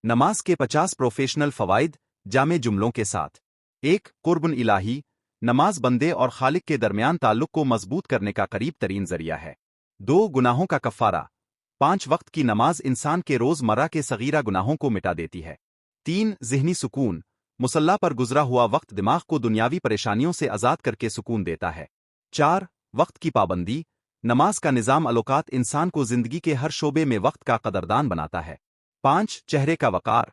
نماز کے 50 پروفیشنل فوائد جامع جملوں کے ساتھ۔ 1. قربن الہی، نماز بندے اور خالق کے درمیان تعلق کو مضبوط کرنے کا قریب ترین ذریعہ ہے۔ 2. گناہوں کا کفارہ، 5 وقت کی نماز انسان کے روز مرہ کے صغیرہ گناہوں کو مٹا دیتی ہے۔ 3. ذہنی سکون، مصلی پر گزرا ہوا وقت دماغ کو دنیاوی پریشانیوں سے آزاد کر کے سکون دیتا ہے۔ 4. وقت کی پابندی، نماز کا نظام اوقات انسان کو زندگی کے ہر شعبے میں وقت کا قدردان بناتا ہے۔ 5. چہرے کا وقار،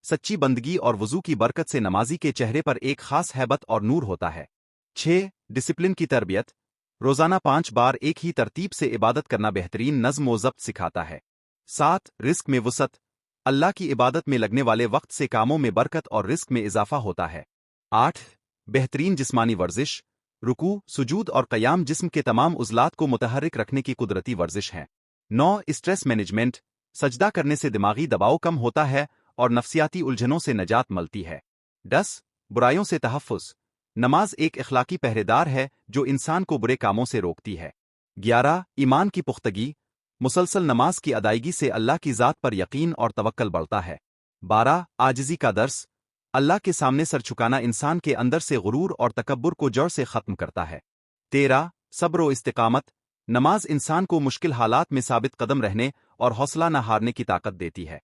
سچی بندگی اور وضو کی برکت سے نمازی کے چہرے پر ایک خاص ہیبت اور نور ہوتا ہے۔ 6. ڈسپلن کی تربیت، روزانہ 5 بار ایک ہی ترتیب سے عبادت کرنا بہترین نظم و ضبط سکھاتا ہے۔ 7. رزق میں وسعت، اللہ کی عبادت میں لگنے والے وقت سے کاموں میں برکت اور رزق میں اضافہ ہوتا ہے۔ 8. بہترین جسمانی ورزش، رکوع، سجود اور قیام جسم کے تمام عضلات کو متحرک رکھنے کی قدرتی ورزش ہے۔ 9. اسٹریس مینجمنٹ، سجدہ کرنے سے دماغی دباؤ کم ہوتا ہے اور نفسیاتی الجھنوں سے نجات ملتی ہے۔ 10. برائیوں سے تحفظ، نماز ایک اخلاقی پہرے دار ہے جو انسان کو برے کاموں سے روکتی ہے۔ 11. ایمان کی پختگی، مسلسل نماز کی ادائیگی سے اللہ کی ذات پر یقین اور توکل بڑھتا ہے۔ 12. عاجزی کا درس، اللہ کے سامنے سر جھکانا انسان کے اندر سے غرور اور تکبر کو جڑ سے ختم کرتا ہے۔ 13. صبر و استقامت، نماز انسان کو مشکل حالات میں ثابت قدم رہنے اور حوصلہ نہ ہارنے کی طاقت دیتی ہے۔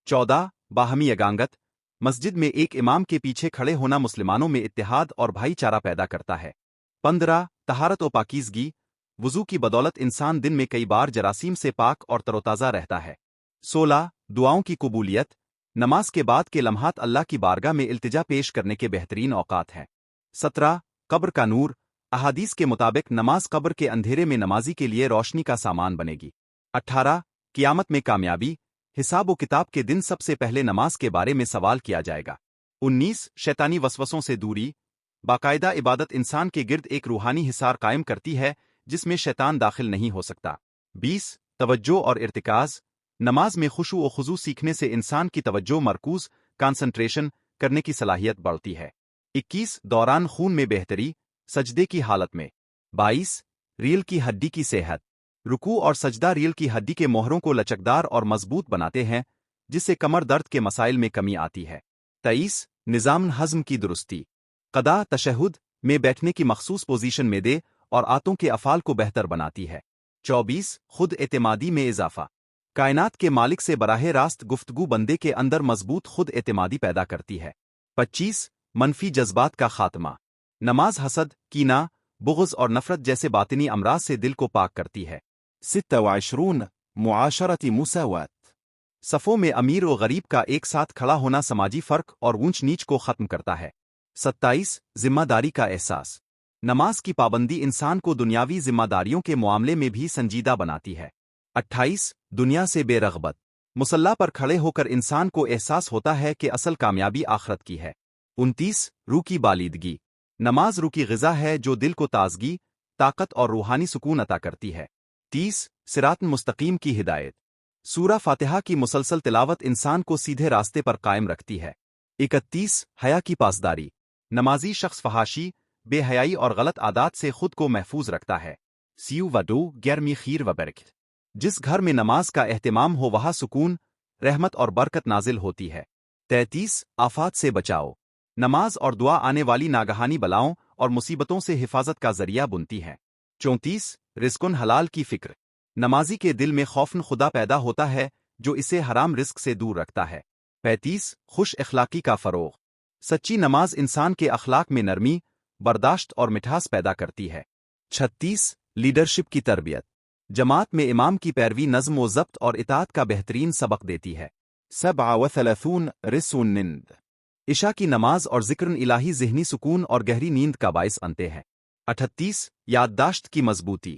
14. باہمی یگانگت، مسجد میں ایک امام کے پیچھے کھڑے ہونا مسلمانوں میں اتحاد اور بھائی چارہ پیدا کرتا ہے۔ 15. طہارت و پاکیزگی، وضو کی بدولت انسان دن میں کئی بار جراثیم سے پاک اور تر و تازہ رہتا ہے۔ 16. دعاؤں کی قبولیت، نماز کے بعد کے لمحات اللہ کی بارگاہ میں التجا پیش کرنے کے بہترین اوقات ہیں۔ 17. قبر کا نور، احادیث کے مطابق نماز قبر کے اندھیرے میں نمازی کے لیے روشنی کا سامان بنے گی۔ 18. قیامت میں کامیابی، حساب و کتاب کے دن سب سے پہلے نماز کے بارے میں سوال کیا جائے گا۔ 19. شیطانی وسوسوں سے دوری، باقاعدہ عبادت انسان کے گرد ایک روحانی حصار قائم کرتی ہے جس میں شیطان داخل نہیں ہو سکتا۔ 20. توجہ اور ارتکاز، نماز میں خشوع و خضوع سیکھنے سے انسان کی توجہ مرکوز کانسنٹریشن کرنے کی صلاحیت بڑھتی ہے۔ 21. دوران خون میں بہتری، سجدے کی حالت میں۔ 22. ریل کی ہڈی کی صحت، رکوع اور سجدہ ریل کی ہڈی کے موہروں کو لچکدار اور مضبوط بناتے ہیں جس سے کمر درد کے مسائل میں کمی آتی ہے۔ 23. نظام ہضم کی درستی، قضا تشہد میں بیٹھنے کی مخصوص پوزیشن معدے اور آنتوں کے افعال کو بہتر بناتی ہے۔ 24. خود اعتمادی میں اضافہ، کائنات کے مالک سے براہ راست گفتگو بندے کے اندر مضبوط خود اعتمادی پیدا کرتی ہے۔ 25. منفی جذبات کا خاتمہ، نماز حسد، کینہ، بغض اور نفرت جیسے باطنی امراض سے دل کو پاک کرتی ہے۔ 26. معاشرتی مساوات، صفوں میں امیر و غریب کا ایک ساتھ کھڑا ہونا سماجی فرق اور اونچ نیچ کو ختم کرتا ہے۔ 27. ذمہ داری کا احساس، نماز کی پابندی انسان کو دنیاوی ذمہ داریوں کے معاملے میں بھی سنجیدہ بناتی ہے۔ 28. دنیا سے بے رغبت، مصلی پر کھڑے ہو کر انسان کو احساس ہوتا ہے کہ اصل کامیابی آخرت کی ہے۔ 29. روح کی بالیدگی، نماز روح کی غذا ہے جو دل کو تازگی، طاقت اور روحانی سکون عطا کرتی ہے۔ 30. صراط مستقیم کی ہدایت، سورہ فاتحہ کی مسلسل تلاوت انسان کو سیدھے راستے پر قائم رکھتی ہے۔ 31. حیا کی پاسداری، نمازی شخص فحاشی، بے حیائی اور غلط عادات سے خود کو محفوظ رکھتا ہے۔ سیو وڈو گرمی خیر و برکت، جس گھر میں نماز کا اہتمام ہو وہاں سکون، رحمت اور برکت نازل ہوتی ہے۔ 33. آفات سے بچاؤ، نماز اور دعا آنے والی ناگہانی بلاؤں اور مصیبتوں سے حفاظت کا ذریعہ بنتی ہے۔ 34. رزقن حلال کی فکر، نمازی کے دل میں خوفن خدا پیدا ہوتا ہے جو اسے حرام رزق سے دور رکھتا ہے۔ 35. خوش اخلاقی کا فروغ، سچی نماز انسان کے اخلاق میں نرمی، برداشت اور مٹھاس پیدا کرتی ہے۔ 36. لیڈرشپ کی تربیت، جماعت میں امام کی پیروی نظم و ضبط اور اطاعت کا بہترین سبق دیتی ہے۔ 37. رسو النند، عشاء کی نماز اور ذکر الہی ذہنی سکون اور گہری نیند کا باعث بنتے ہیں۔ 38. یادداشت کی مضبوطی،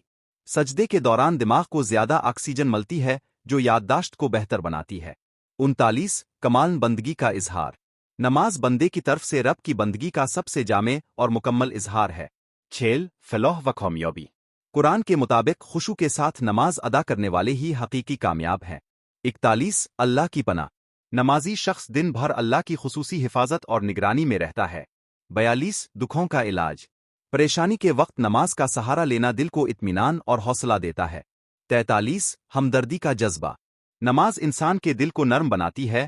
سجدے کے دوران دماغ کو زیادہ آکسیجن ملتی ہے جو یادداشت کو بہتر بناتی ہے۔ 39. کمال بندگی کا اظہار، نماز بندے کی طرف سے رب کی بندگی کا سب سے جامع اور مکمل اظہار ہے۔ 40. فلاح و کامیابی، قرآن کے مطابق خشوع کے ساتھ نماز ادا کرنے والے ہی حقیقی کامیاب ہیں۔ 41. اللہ کی پناہ، نمازی شخص دن بھر اللہ کی خصوصی حفاظت اور نگرانی میں رہتا ہے۔ 42. دکھوں کا علاج، پریشانی کے وقت نماز کا سہارا لینا دل کو اطمینان اور حوصلہ دیتا ہے۔ 43. ہمدردی کا جذبہ، نماز انسان کے دل کو نرم بناتی ہے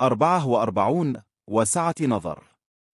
44 وسعة نظر.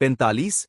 45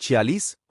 46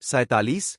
47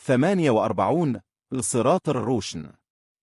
48 الصراط الروشن.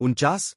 49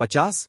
50